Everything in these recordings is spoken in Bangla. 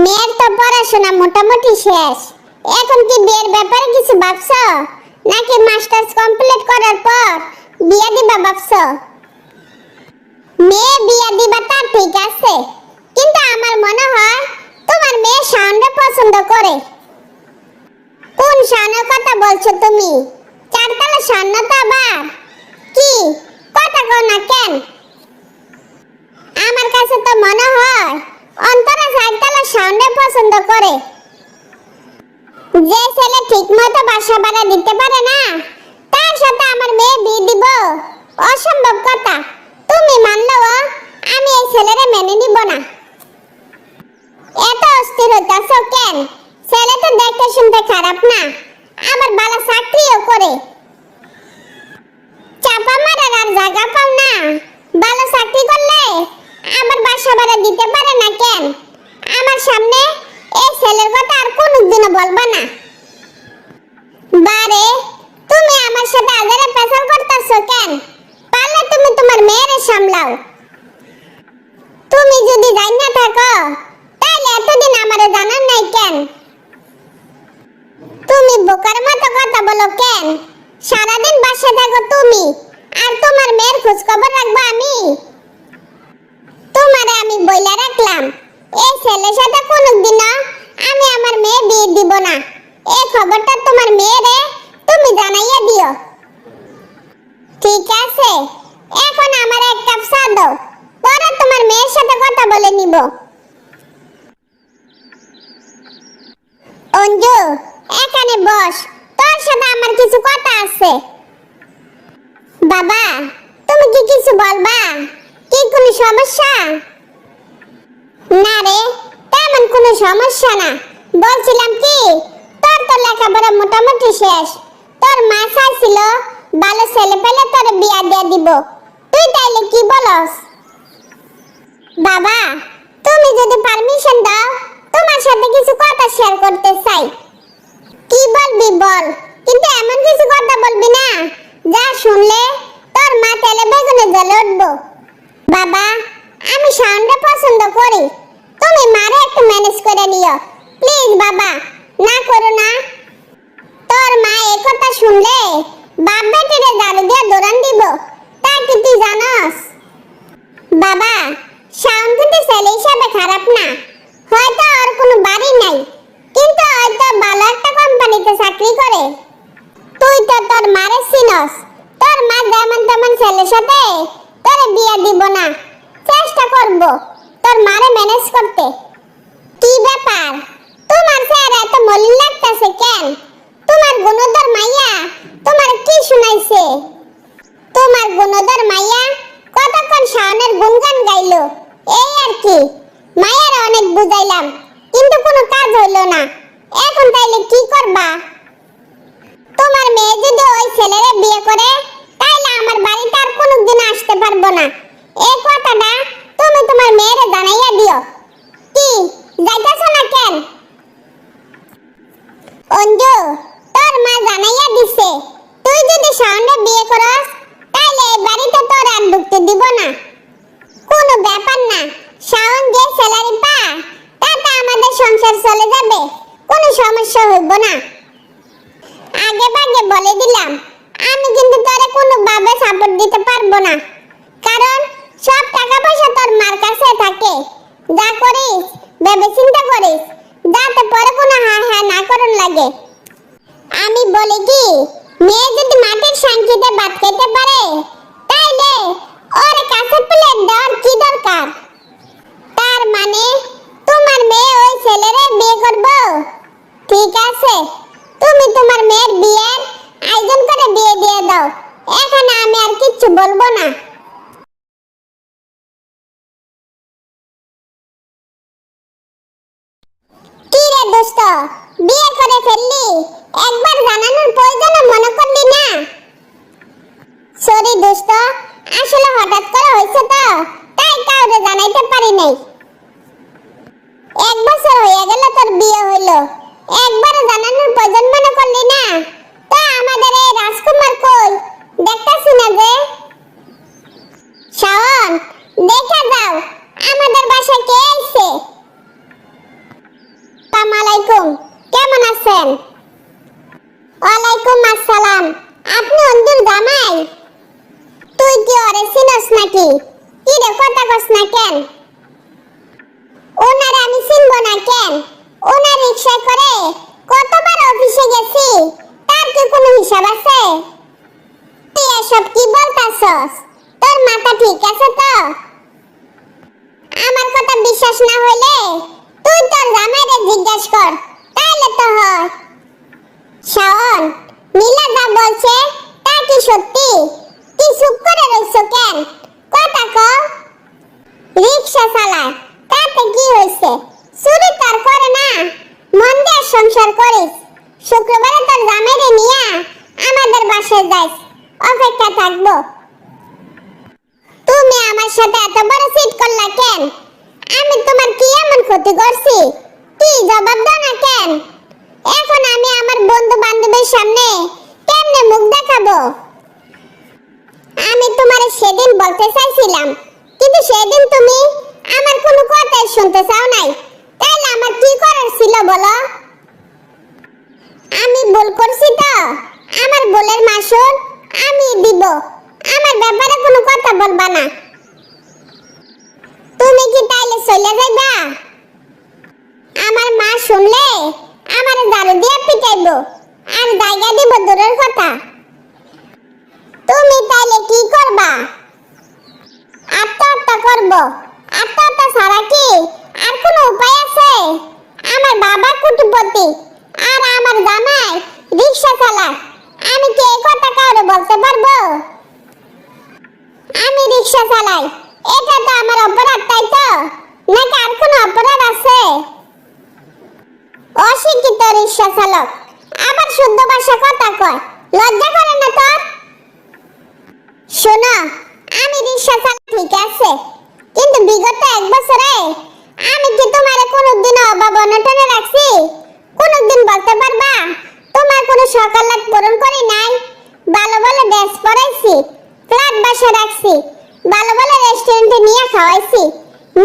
মেয়ের তো পড়াশোনা মোটামুটি শেষ। এখন কি বিয়ের ব্যাপারে কিছু ভাবছো, নাকি মাস্টার্স কমপ্লিট করার পর বিয়ে দিবা ভাবছো? মেয়ে বিয়ে দিবা তা ঠিক আছে, কিন্তু আমার মনে হয় তোমার মেয়ে শাওনকে পছন্দ করে। কোন শাওনের কথা বলছো তুমি? চারতলা শাওন তো আবার কি কথা কও না কেন? আমার কাছে তো মনে হয় অন্তরা চারতলা শাওনকে পছন্দ করে। যে ছেলে ঠিকমতো বাসা ভাড়া দিতে পারে না, তার সাথে আমার মেয়ে বিয়ে দিব অসম্ভব কথা। তুমি মানলেও আমি এই ছেলেরে মেনে নিব না। এত অস্থির হইতাছো কেন? ছেলে তো দেখতে শুনতে খারাপ না, আবার ভালো চাকরিও করে। চাপা মারার আর জায়গা পাও না। ভালো চাকরি করলে আবার বাসা ভাড়া দিতে পারে না কেন? আমার সামনে এই ছেলের কথা আর কোনোদিনও বলবা না। বারে, তুমি আমার সাথে আজারে পেছাল করতেছো কেন? পারলে তুমি তোমার মেয়েরে সামলাও। তুমি যদি যাই না থাকো, তাহলে এতদিন আমারে জানার নাই কেন? তুমি বোকার মতো কথা বলো কেন? সারাদিন বাসায় থাকো তুমি, আর তোমার মেয়ের খোঁজ খবর রাখবো আমি? তোমারে আমি বইলা রাখলাম, এই ছেলের সাথে কোনোদিনও আমি আমার মেয়ে বিয়ে দিব না। এই খবরটা তোমার মেয়েরে তুমি জানাইয়া দিও, ঠিক আছে? এখন আমার এক কাপ চা দাও, পরে তোমার মেয়ের সাথে কথা বলে নিব। অঞ্জু, এখানে বস, তোর সাথে আমার কিছু কথা আছে। বাবা, তুমি কি কিছু বলবা? কি কোনো সমস্যা? না রে, তেমন কোনো সমস্যা না। বলছিলাম কি, তোর তো লেখাপড়া মোটামুটি শেষ। তোর মা চাইছিল ভালো ছেলে পেলে তোর বিয়া দিয়ে দিব। তুই তাইলে কি বলস? বাবা, তুমি যদি পারমিশন দাও, তোমার সাথে কিছু কথা শেয়ার করতে চাই। কি বলবি বল, কিন্তু এমন কিছু কথা বলবি না যা শুনলে তোর মা তেলে বেগুনে জ্বলে উঠবো। বাবা, আমি শাওনকে পছন্দ করি। তুমি মারে একটু ম্যানেজ করে নিও প্লিজ বাবা, না করো না। তোর মা এই কথা শুনলে বাপ বেটিরে ঝাড়ু দিয়ে দৌড়ান দিব, তা কি তুই জানস? বাবা, শাওন কিন্তু ছেলে হিসাবে খারাপ না। হয়তো আর কোনো বাড়ি নাই, কিন্তু হয়তো ভালো একটা কোম্পানিতে চাকরি করে। তুই তো তোর মারে চিনস, তোর মা যেমন তেমন ছেলের সাথে তোরে বিয়ে দিব না। চেষ্টা করব তোর মারে ম্যানেজ করতে। কি ব্যাপার, তোমার চেহারা এত মলিন লাগতেছে কেন? তোমার গুণধর মাইয়া তোমার কি শুনাইছে? তোমার গুণধর মাইয়া কতক্ষণ শাওনের গুণগান গাইলো, এই আর কি। মায়ের অনেক বুঝাইলাম, কিন্তু কোনো কাজ হইল না। এখন তাইলে কি করবা? তোমার মেয়ে যদি ওই ছেলেরে বিয়ে করে, তাইলে আমার বাড়িতে আর কোনোদিন আসতে পারবো না। এই কথাটা তুমি তোমার মেয়েরে জানাইয়া দিও। কি যাইতাছ না কেন? অঞ্জু, তোর মা জানাইয়া দিছে, তুই যদি শাওনরে বিয়ে করস, তাইলে এই বাড়িতে তোর আর ঢুকতে দিব না। কোনো ব্যাপার না, শাওন যে স্যালারি পা, তাতে আমাদের সংসার চলে যাবে, কোনো সমস্যা হইব না। আগে ভাগে বলে দিলাম, আমি কিন্তু তোরে কোনো ভাবে সাপোর্ট দিতে পারবো না, কারণ সব টাকা পয়সা তোর মার কাছে থাকে। যা করিস ভেবে চিন্তা করিস, যাতে পরে কোনো হায় হায় না করন লাগে। আমি বলি কি, মেয়ে যদি মাটির সাংকিতে ভাত খেতে পারে, তাইলে ওর কাছে প্লেট দেওয়ার কি দরকার? তার মানে তোমার মেয়ে ওই ছেলেরে বিয়ে করবো? ঠিক আছে, তুমি তোমার মেয়ের বিয়ের আয়োজন করে বিয়ে দিয়ে দাও। এখানে আমি আর কিচ্ছু বলবো না। কি রে দোস্ত, বিয়ে করে ফেললি, একবার জানানোর প্রয়োজন মনে করলি না? সরি দোস্ত, আসলে হঠাৎ করে হয়েছে তো, তাই কাউরে জানাইতে পারি নাই। 1 বছর হয়ে গেল তোর বিয়ে হইলো, একবার জানানোর প্রয়োজন মনে করলি না? তা আমাদের এই রাজকুমার কই, দেখতাছি না যে? শাওন, দেখা যাও আমাদের বাসায় কে আইছে। আছেন? ওয়ালাইকুম আসসালাম। আপনি অন্ধুর জামাই? তুই কি ওরে চিনস নাকি? কি রে কথা কস না কেন? ওনারে আমি চিনব না কেন? ওনার রিকশায় করে কতবার অফিসে গেছি, তার কি কোনো হিসাব আছে? তুই এসব কি বলতাছস? তোর মাথা ঠিক আছে তো? আমার কথা বিশ্বাস না হইলে তুই তোর জামাইরে জিজ্ঞেস কর, তাইলে তো হয়। শাওন, নীলা যা বলছে তা কি সত্যি? কি চুপ করে রইছো কেন? কথা কও। রিকশা চালায়, তাতে কি হইছে? চুরি তার করে না, মন দিয়ে সংসার করিস। শুক্রবারে তোর জামাইরে নিয়া আমাদের বাসায় যাইস, অপেক্ষা থাকবো। তুমি আমার সাথে এত বড় চিট করলা কেন? আমি তোমার কি এমন ক্ষতি করছি? কি জবাব দাও না কেন? এখন আমি আমার বন্ধু বান্ধবের সামনে কেমনে মুখ দেখাবো? আমি তোমারে সেদিন বলতে চাইছিলাম, কিন্তু সেদিন তুমি আমার কোনো কথাই শুনতে চাও নাই। তাইলে আমার কি করার ছিল বলো? আমি ভুল করছি তো, আমার ভুলের মাসুল আমি দিব। আমার ব্যাপারে কোনো কথা বলবা না। তুমি কি তাইলে চলে যাইবা? আমার মা শুনলে আমার দারু দিয়া পিটাইবো, আর জায়গা দিব দূরের কথা। তুমি তাইলে কি করবা? আত্মহত্যা করব। আত্মহত্যা ছাড়া কি আর কোনো উপায় আছে? আমার বাবা কোটিপতি আর আমার জামাই রিকশা চালায়, আমি কি এই কথা কাউরে বলতে পারবো? আমি রিকশা চালাই, এটা তো আমার অপরাধ, তাই তো? নাকি আর কোনো অপরাধ আছে? অশিক্ষিত রিকশা চালক, আবার শুদ্ধ ভাষা কথা কয়, লজ্জা করে না তোর? শোনো, আমি রিকশা চালাই ঠিক আছে, কিন্তু বিগত 1 বছরে আমি কি তোমারে কোনোদিন অভাব অনটনে রাখছি? কোনোদিন বলতে পারবা তোমার কোনো সকালাত পূরণ করি নাই? ভালো ভালো ড্রেস পরাইছি, ফ্ল্যাট বাসা রাখছি, ভালো ভালো রেস্টুরেন্টে নিয়ে খাওয়াইছি,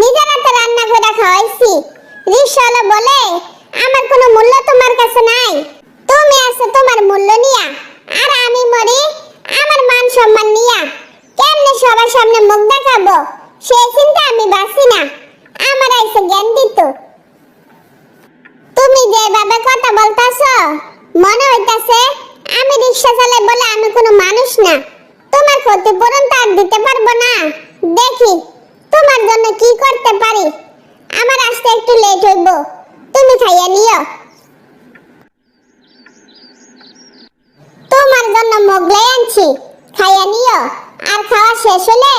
নিজের হাতে রান্না করে খাওয়াইছি। রিকশাওয়ালা বলে আমার কোনো মূল্য তোমার কাছে নাই। তুমি আছো তোমার মূল্য নিয়া, আর আমি মরি আমার মান সম্মান নিয়া। কেমনে সবার সামনে মুখ দেখাবো সেই চিন্তা আমি বাঁচি না। আমার আইসে জ্ঞান দিত। তুমি যেভাবে কথা বলতাছো মনে হইতাছে আমি রিকশা চালাই বলে আমি কোনো মানুষ না। তোমার ক্ষতিপূরণ তো আর দিতে পারবো না। দেখি তোমার জন্য কি করতে পারি। আমার আসতে একটু লেট হইব, তুমি খাইয়া নিও। তোমার জন্য মোগলাই আনছি, খাইয়া নিও। আর খাওয়া শেষ হলে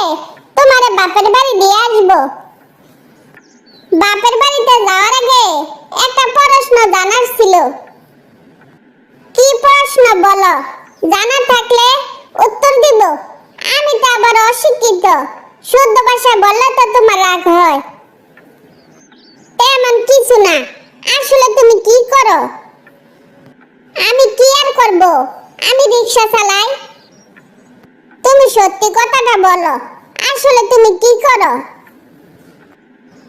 তোমারে বাপের বাড়ি দিয়ে আসবো। বাপের বাড়িতে যাওয়ার আগে একটা প্রশ্ন জানার ছিল। কি প্রশ্ন বলো? জানা থাকলে উত্তর দিব। আমি তো আবার অশিক্ষিত, শুদ্ধ ভাষা বললে তো তোমার রাগ হয়। তেমন কিছু না। আসলে তুমি কি করো? আমি কি আর করব? আমি রিকশা চালাই। তুমি সত্যি কথাটা বলো, আসলে তুমি কি করো?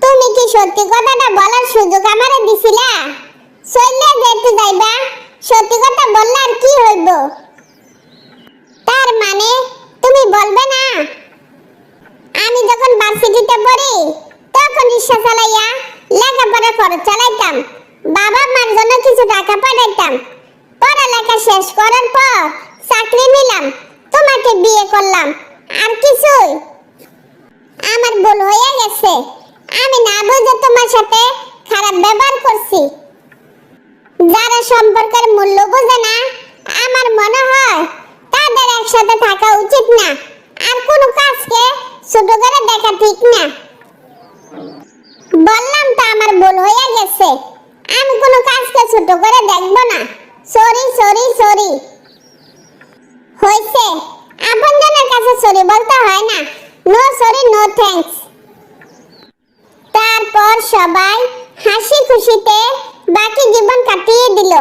তুমি কি সত্যি কথাটা বলার সুযোগ আমারে দিছিলা? চলে যেতে যাইবা, সত্যি কথা বললে আর কি হইব? তার মানে তুমি বলবে না? আমি যখন ভার্সিটিতে পড়ি তখন রিকশা চালাইয়া লেখাপড়া খরচ চালাইতাম, বাবা মার জন্য কিছু টাকা পাঠাইতাম। পড়ালেখা শেষ করার পর চাকরি নিলাম, তোমাকে বিয়ে করলাম। আর কিছুই? আমার ভুল হয়ে গেছে। আমি না বুঝে তোমার সাথে খারাপ ব্যবহার করছি। যারা সম্পর্কের মূল্য বোঝে না, আমার মনে হয় তাদের একসাথে থাকা উচিত না। আর কোনো কাজকে ছোট করে দেখা ঠিক না। বললাম তো আমার ভুল হয়ে গেছে। আমি কোনো কাজকে ছোট করে দেখবো না। Sorry sorry sorry. হইছে, আপনজনের কাছে সরি বলতে হয় না। No sorry no thanks. তারপর সবাই হাসি খুশিতে বাকি জীবন কাটিয়ে দিল।